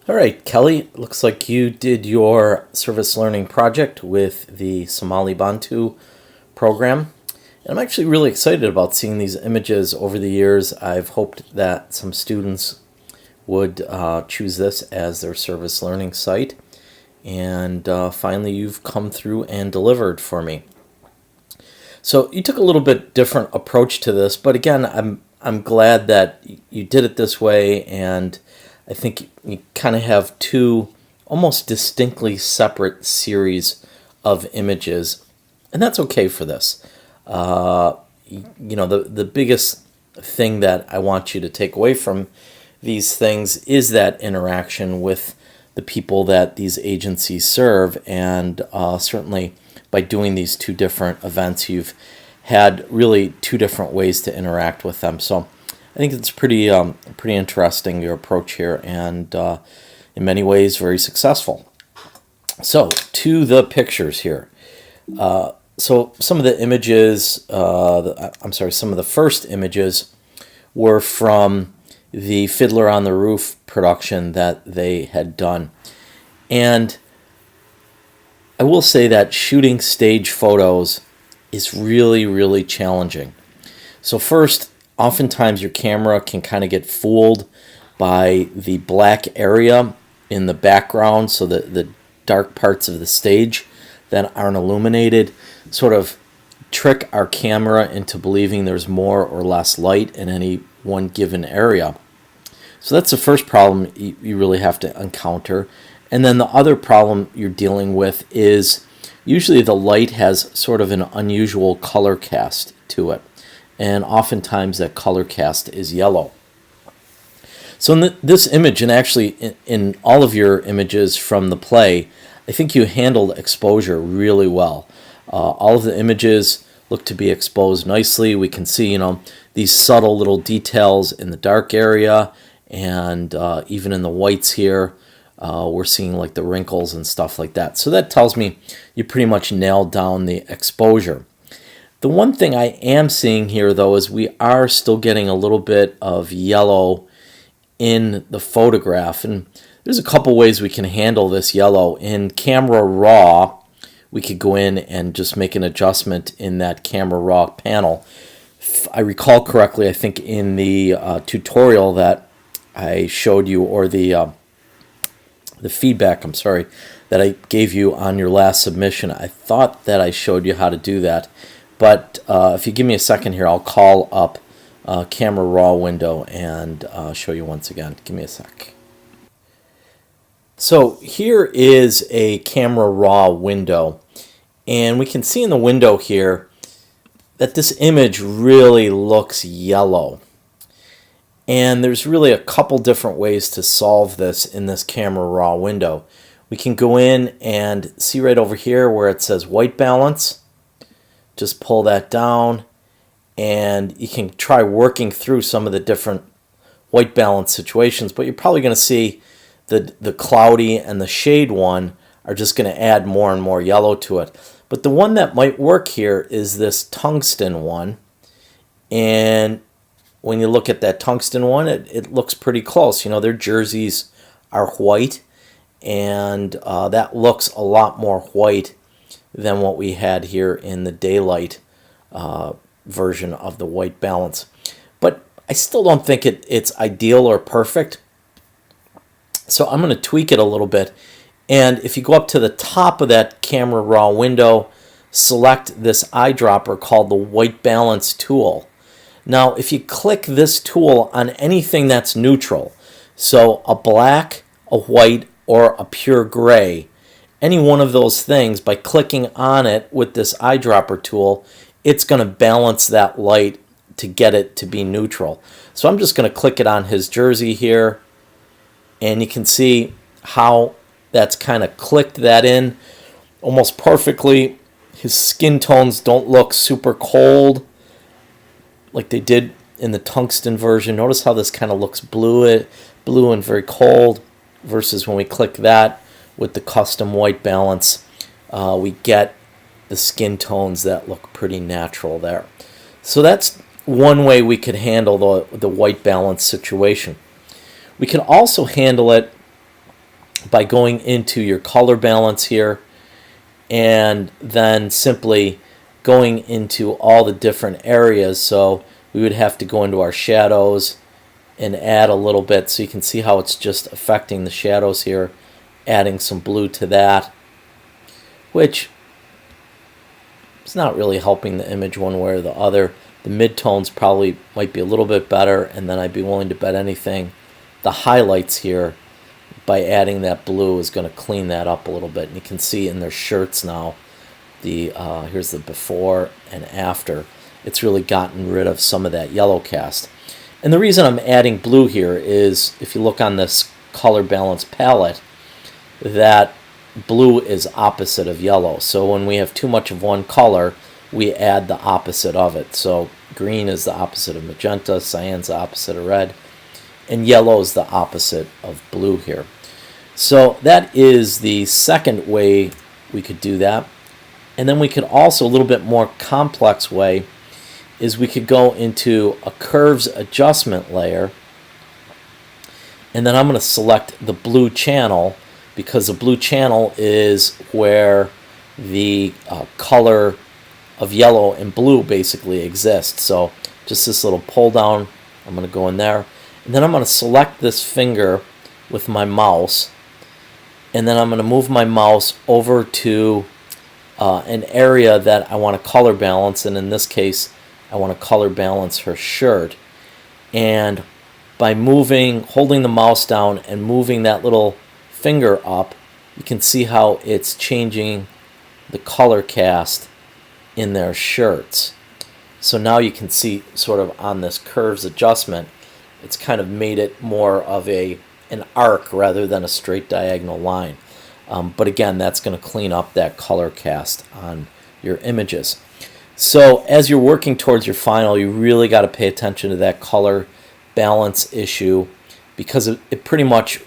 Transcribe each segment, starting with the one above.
All right, Kelly, looks like you did your service learning project with the Somali Bantu program. And I'm actually really excited about seeing these images over the years. I've hoped that some students would choose this as their service learning site. And finally, you've come through and delivered for me. So you took a little bit different approach to this, but again, I'm glad that you did it this way, and I think you kind of have two almost distinctly separate series of images, and that's okay for this. The biggest thing that I want you to take away from these things is that interaction with the people that these agencies serve, and certainly by doing these two different events, you've had really two different ways to interact with them. So I think it's pretty interesting, your approach here, and in many ways very successful. So to the pictures here. So some of the images, some of the first images were from the Fiddler on the Roof production that they had done. And I will say that shooting stage photos is really, really challenging. So first, oftentimes your camera can kind of get fooled by the black area in the background, so the dark parts of the stage that aren't illuminated sort of trick our camera into believing there's more or less light in any one given area. So that's the first problem you really have to encounter. And then the other problem you're dealing with is usually the light has sort of an unusual color cast to it. And oftentimes that color cast is yellow. So in this image, and actually in all of your images from the play, I think you handled exposure really well. All of the images look to be exposed nicely. We can see, these subtle little details in the dark area, and even in the whites here, we're seeing like the wrinkles and stuff like that. So that tells me you pretty much nailed down the exposure. The one thing I am seeing here, though, is we are still getting a little bit of yellow in the photograph. And there's a couple ways we can handle this yellow. In Camera Raw, we could go in and just make an adjustment in that Camera Raw panel. If I recall correctly, I think in the tutorial that I showed you, or the feedback, that I gave you on your last submission, I thought that I showed you how to do that. But if you give me a second here, I'll call up Camera Raw window and show you once again. Give me a sec. So here is a Camera Raw window, and we can see in the window here that this image really looks yellow. And there's really a couple different ways to solve this in this Camera Raw window. We can go in and see right over here where it says white balance. Just pull that down, and you can try working through some of the different white balance situations, but you're probably going to see the cloudy and the shade one are just going to add more and more yellow to it. But the one that might work here is this tungsten one, and when you look at that tungsten one, it looks pretty close. Their jerseys are white, and that looks a lot more white than what we had here in the daylight version of the white balance. But I still don't think it's ideal or perfect. So I'm going to tweak it a little bit. And if you go up to the top of that Camera Raw window, select this eyedropper called the White Balance tool. Now, if you click this tool on anything that's neutral, so a black, a white, or a pure gray, any one of those things, by clicking on it with this eyedropper tool, it's going to balance that light to get it to be neutral. So I'm just going to click it on his jersey here, and you can see how that's kind of clicked that in almost perfectly. His skin tones don't look super cold like they did in the tungsten version. Notice how this kind of looks blue and very cold, versus when we click that with the custom white balance, we get the skin tones that look pretty natural there. So that's one way we could handle the white balance situation. We can also handle it by going into your color balance here and then simply going into all the different areas. So we would have to go into our shadows and add a little bit, so you can see how it's just affecting the shadows here, adding some blue to that, which is not really helping the image one way or the other. The midtones probably might be a little bit better, and then I'd be willing to bet anything the highlights here, by adding that blue, is going to clean that up a little bit. And you can see in their shirts now, here's the before and after. It's really gotten rid of some of that yellow cast. And the reason I'm adding blue here is, if you look on this color balance palette, that blue is opposite of yellow. So when we have too much of one color, we add the opposite of it. So green is the opposite of magenta, cyan's the opposite of red, and yellow is the opposite of blue here. So that is the second way we could do that. And then we could also, a little bit more complex way, is we could go into a curves adjustment layer, and then I'm going to select the blue channel, because the blue channel is where the color of yellow and blue basically exists. So just this little pull down, I'm going to go in there, and then I'm going to select this finger with my mouse, and then I'm going to move my mouse over to an area that I want to color balance, and in this case I want to color balance her shirt. And by holding the mouse down and moving that little finger up, you can see how it's changing the color cast in their shirts. So now you can see sort of on this curves adjustment, it's kind of made it more of an arc rather than a straight diagonal line. But again, that's going to clean up that color cast on your images. So as you're working towards your final, you really got to pay attention to that color balance issue, because it pretty much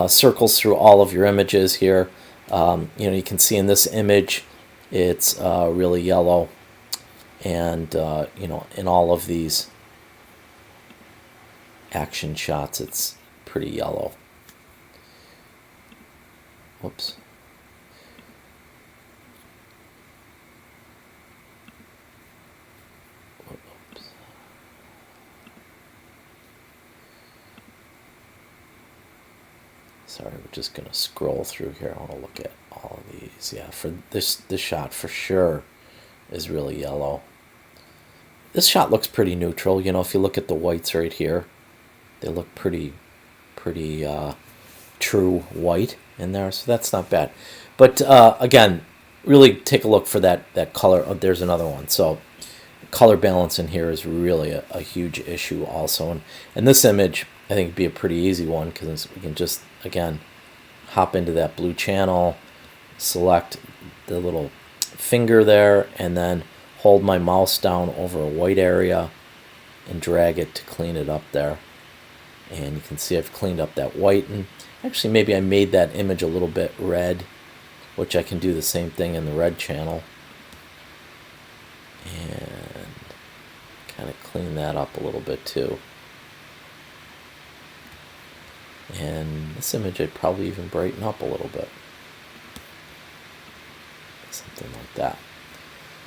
circles through all of your images here. You can see in this image, it's really yellow, and in all of these action shots, it's pretty yellow. Whoops. Sorry, we're just going to scroll through here. I want to look at all of these. Yeah, for this shot for sure is really yellow. This shot looks pretty neutral. If you look at the whites right here, they look pretty true white in there, so that's not bad. But again, really take a look for that color. Oh, there's another one. So color balance in here is really a huge issue also. And this image, I think, would be a pretty easy one, because we can just, again, hop into that blue channel, select the little finger there, and then hold my mouse down over a white area and drag it to clean it up there. And you can see I've cleaned up that white, and actually maybe I made that image a little bit red, which I can do the same thing in the red channel. And kind of clean that up a little bit too. And this image I'd probably even brighten up a little bit. Something like that.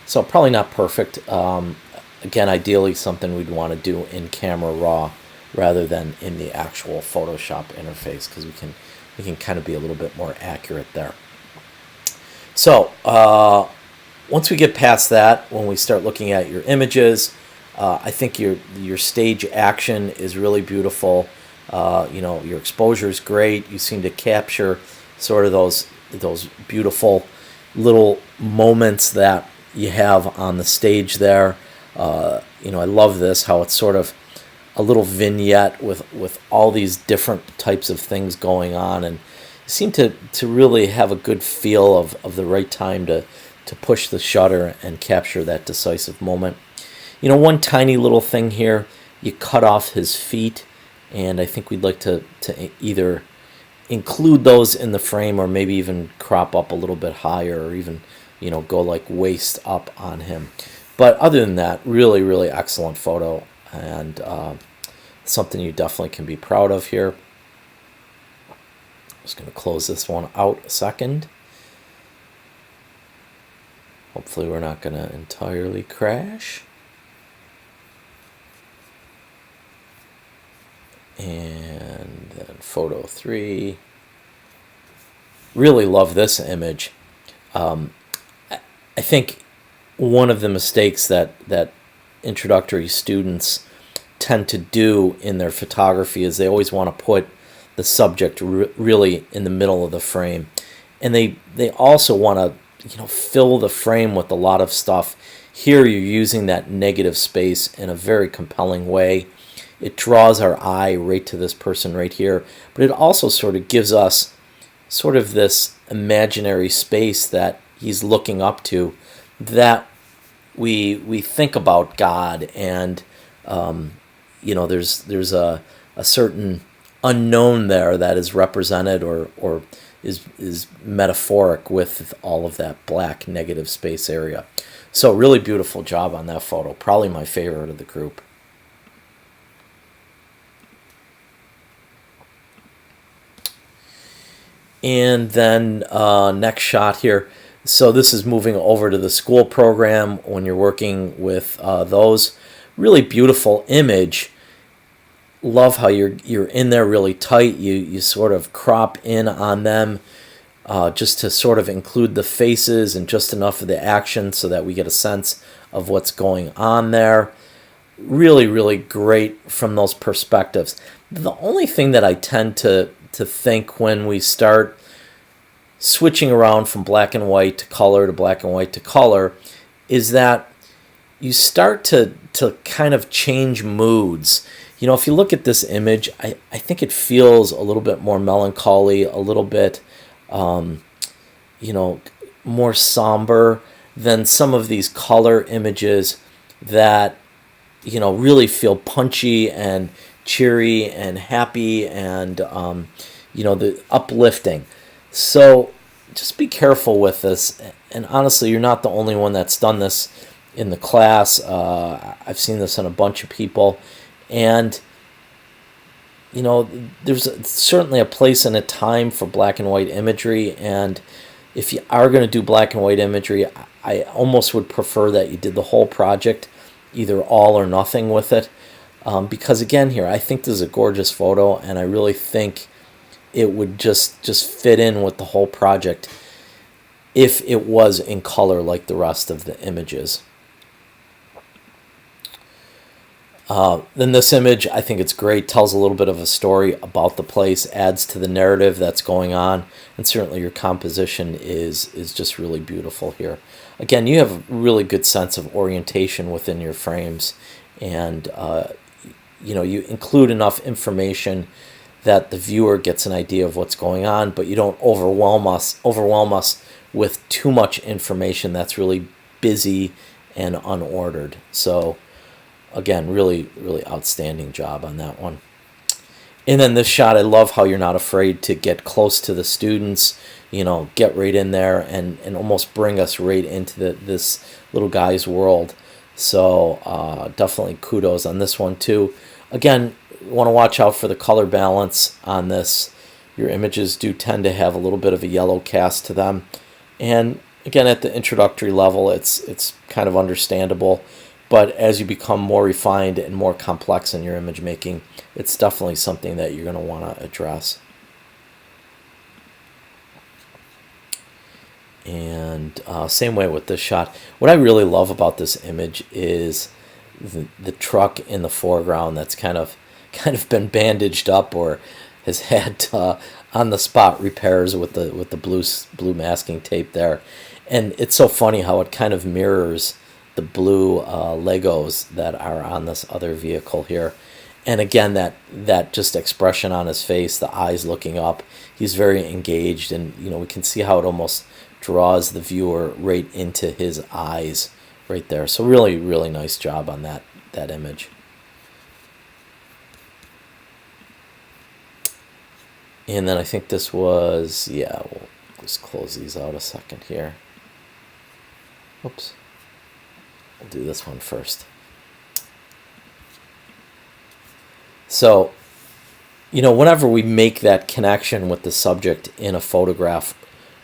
So probably not perfect. Again, ideally something we'd want to do in Camera Raw rather than in the actual Photoshop interface, because we can kind of be a little bit more accurate there. So once we get past that, when we start looking at your images, I think your stage action is really beautiful. Your exposure is great. You seem to capture sort of those beautiful little moments that you have on the stage there. I love this, how it's sort of a little vignette with all these different types of things going on, and you seem to really have a good feel of the right time to push the shutter and capture that decisive moment. One tiny little thing here, you cut off his feet, and I think we'd like to either include those in the frame, or maybe even crop up a little bit higher, or even go like waist up on him. But other than that, really, really excellent photo, and something you definitely can be proud of here. Just going to close this one out a second. Hopefully we're not going to entirely crash. And then photo 3. Really love this image. I think one of the mistakes that introductory students tend to do in their photography is they always want to put the subject really in the middle of the frame, and they also want to fill the frame with a lot of stuff. Here you're using that negative space in a very compelling way. It draws our eye right to this person right here, but it also sort of gives us sort of this imaginary space that he's looking up to, that we think about God, and there's a certain unknown there that is represented or is metaphoric with all of that black negative space area. So really beautiful job on that photo. Probably my favorite of the group. And then next shot here. So this is moving over to the school program when you're working with those. Really beautiful image. Love how you're in there really tight. You sort of crop in on them just to sort of include the faces and just enough of the action so that we get a sense of what's going on there. Really, really great from those perspectives. The only thing that I tend to think when we start switching around from black and white to color to black and white to color is that you start to kind of change moods. If you look at this image, I think it feels a little bit more melancholy, a little bit, more somber than some of these color images that, really feel punchy and cheery and happy and, the uplifting. So just be careful with this. And honestly, you're not the only one that's done this in the class. I've seen this on a bunch of people. And, there's certainly a place and a time for black and white imagery. And if you are going to do black and white imagery, I almost would prefer that you did the whole project, either all or nothing with it. Because again here, I think this is a gorgeous photo, and I really think it would just fit in with the whole project if it was in color like the rest of the images. Then this image, I think it's great, tells a little bit of a story about the place, adds to the narrative that's going on, and certainly your composition is just really beautiful here. Again, you have a really good sense of orientation within your frames, and you include enough information that the viewer gets an idea of what's going on, but you don't overwhelm us with too much information that's really busy and unordered. So again, really, really outstanding job on that one. And then this shot, I love how you're not afraid to get close to the students, get right in there and almost bring us right into this little guy's world. So definitely kudos on this one too. Again, you want to watch out for the color balance on this. Your images do tend to have a little bit of a yellow cast to them. And again, at the introductory level, it's kind of understandable. But as you become more refined and more complex in your image making, it's definitely something that you're going to want to address. And same way with this shot. What I really love about this image is the truck in the foreground that's kind of been bandaged up or has had on the spot repairs with the blue masking tape there. And it's so funny how it kind of mirrors the blue Legos that are on this other vehicle here. And again, that just expression on his face, the eyes looking up, he's very engaged, and we can see how it almost draws the viewer right into his eyes right there. So really, really nice job on that image. And then I think this was, we'll just close these out a second here. Oops. We'll do this one first. So, whenever we make that connection with the subject in a photograph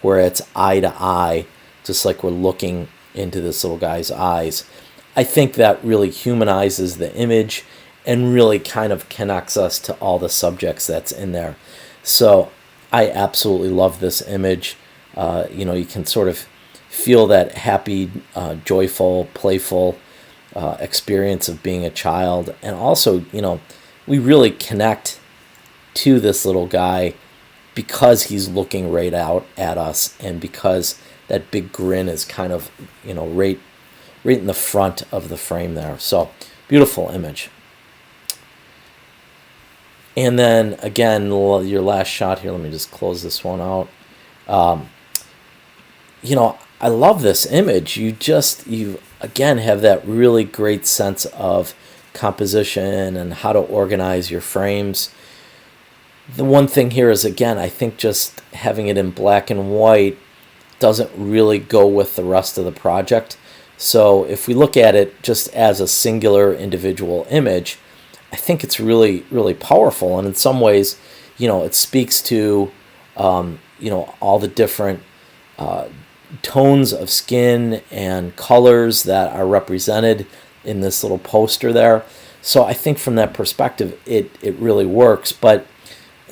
where it's eye to eye, just like we're looking into this little guy's eyes, I think that really humanizes the image and really kind of connects us to all the subjects that's in there. So I absolutely love this image. You can sort of feel that happy, joyful, playful experience of being a child. And also, we really connect to this little guy because he's looking right out at us, and because that big grin is kind of, right in the front of the frame there. So beautiful image. And then again, your last shot here, let me just close this one out. I love this image. You again have that really great sense of composition and how to organize your frames. The one thing here is, again, I think just having it in black and white doesn't really go with the rest of the project. So if we look at it just as a singular individual image, I think it's really, really powerful. And in some ways, it speaks to, all the different tones of skin and colors that are represented in this little poster there. So I think from that perspective, it really works. But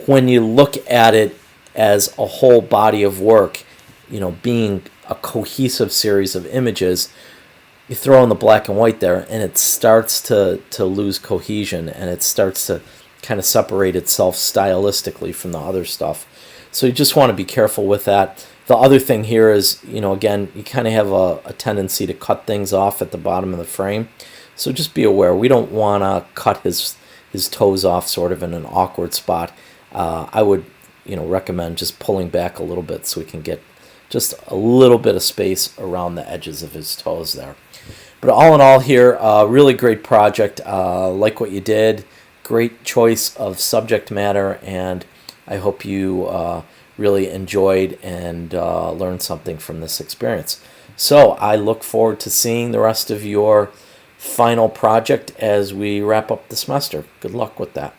when you look at it as a whole body of work, being a cohesive series of images, you throw in the black and white there, and it starts to lose cohesion, and it starts to kind of separate itself stylistically from the other stuff. So you just want to be careful with that. The other thing here is, again, you kind of have a tendency to cut things off at the bottom of the frame. So just be aware. We don't want to cut his toes off sort of in an awkward spot. I would, recommend just pulling back a little bit so we can get just a little bit of space around the edges of his toes there. But all in all here, really great project. Like what you did. Great choice of subject matter, and I hope you really enjoyed and learned something from this experience. So I look forward to seeing the rest of your final project as we wrap up the semester. Good luck with that.